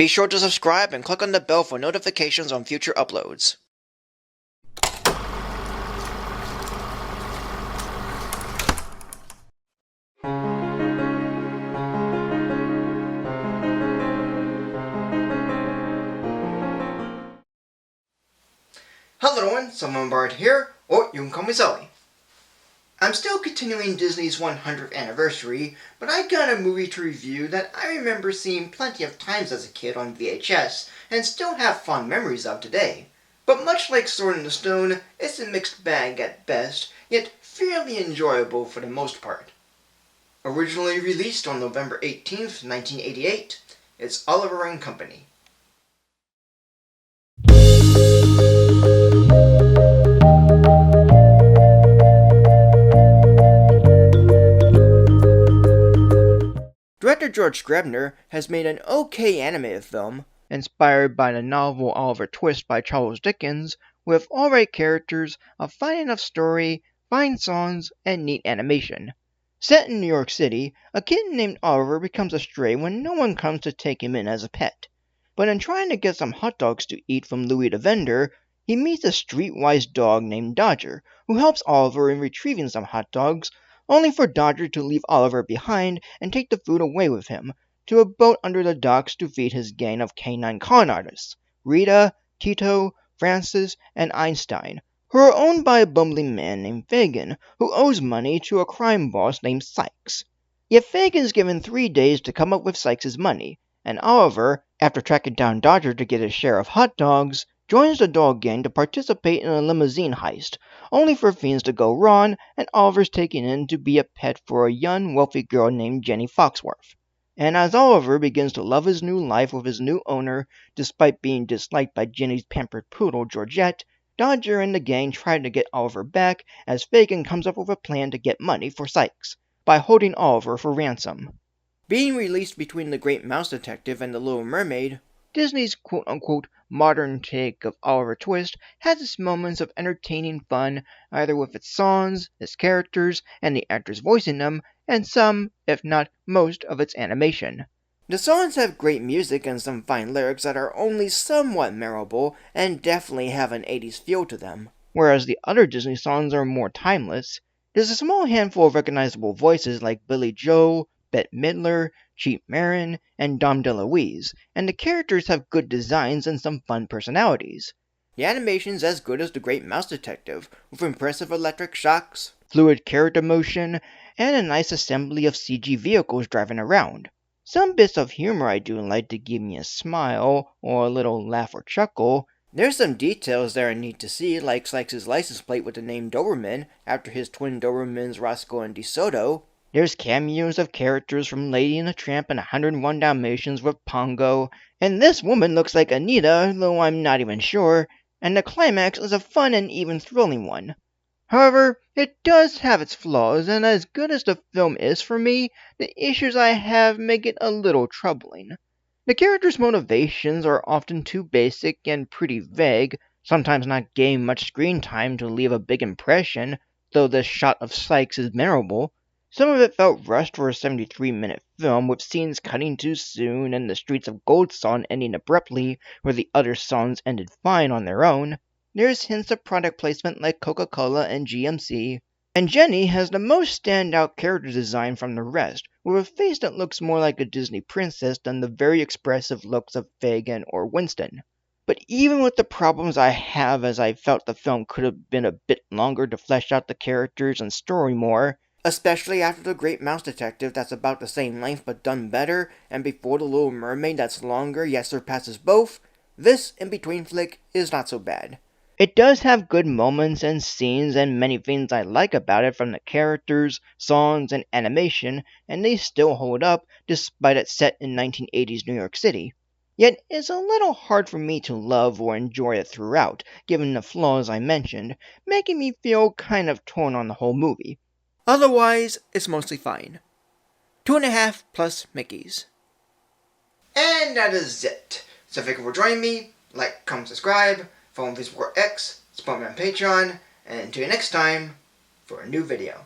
Be sure to subscribe and click on the bell for notifications on future uploads. Hello everyone, Someone Bard here, or you can call me Sully. I'm still continuing Disney's 100th anniversary, but I got a movie to review that I remember seeing plenty of times as a kid on VHS, and still have fond memories of today. But much like Sword in the Stone, it's a mixed bag at best, yet fairly enjoyable for the most part. Originally released on November 18th, 1988, it's Oliver and Company. Director George Grebner has made an okay animated film, inspired by the novel Oliver Twist by Charles Dickens, with alright characters, a fine enough story, fine songs, and neat animation. Set in New York City, a kitten named Oliver becomes a stray when no one comes to take him in as a pet. But in trying to get some hot dogs to eat from Louis the vendor, he meets a streetwise dog named Dodger, who helps Oliver in retrieving some hot dogs, only for Dodger to leave Oliver behind and take the food away with him to a boat under the docks to feed his gang of canine con artists, Rita, Tito, Francis, and Einstein, who are owned by a bumbling man named Fagin, who owes money to a crime boss named Sykes. Yet Fagin is given 3 days to come up with Sykes' money, and Oliver, after tracking down Dodger to get his share of hot dogs, joins the dog gang to participate in a limousine heist, only for things to go wrong and Oliver's taken in to be a pet for a young, wealthy girl named Jenny Foxworth. And as Oliver begins to love his new life with his new owner, despite being disliked by Jenny's pampered poodle, Georgette, Dodger and the gang try to get Oliver back as Fagin comes up with a plan to get money for Sykes, by holding Oliver for ransom. Being released between The Great Mouse Detective and The Little Mermaid, Disney's quote-unquote modern take of Oliver Twist has its moments of entertaining fun, either with its songs, its characters, and the actors voicing them, and some, if not most, of its animation. The songs have great music and some fine lyrics that are only somewhat memorable and definitely have an 80s feel to them, whereas the other Disney songs are more timeless. There's a small handful of recognizable voices like Billy Joel, Bette Midler, Cheap Marin, and Dom DeLuise, and the characters have good designs and some fun personalities. The animation's as good as The Great Mouse Detective, with impressive electric shocks, fluid character motion, and a nice assembly of CG vehicles driving around. Some bits of humor I do like to give me a smile, or a little laugh or chuckle. There's some details that are neat to see, like Sykes' license plate with the name Doberman, after his twin Dobermans Roscoe and DeSoto. There's cameos of characters from Lady and the Tramp and 101 Dalmatians with Pongo, and this woman looks like Anita, though I'm not even sure, and the climax is a fun and even thrilling one. However, it does have its flaws, and as good as the film is for me, the issues I have make it a little troubling. The characters' motivations are often too basic and pretty vague, sometimes not getting much screen time to leave a big impression, though this shot of Sykes is memorable. Some of it felt rushed for a 73-minute film, with scenes cutting too soon and the Streets of Gold song ending abruptly where the other songs ended fine on their own. There's hints of product placement like Coca-Cola and GMC. And Jenny has the most standout character design from the rest, with a face that looks more like a Disney princess than the very expressive looks of Fagin or Winston. But even with the problems I have, as I felt the film could have been a bit longer to flesh out the characters and story more, especially after The Great Mouse Detective that's about the same length but done better, and before The Little Mermaid that's longer yet surpasses both, this in-between flick is not so bad. It does have good moments and scenes and many things I like about it, from the characters, songs, and animation, and they still hold up despite it set in 1980s New York City. Yet it's a little hard for me to love or enjoy it throughout, given the flaws I mentioned, making me feel kind of torn on the whole movie. Otherwise, it's mostly fine. 2.5 plus Mickeys. And that is it. So thank you for joining me. Like, comment, subscribe, follow on Facebook or X, support me on Patreon, and until next time, for a new video.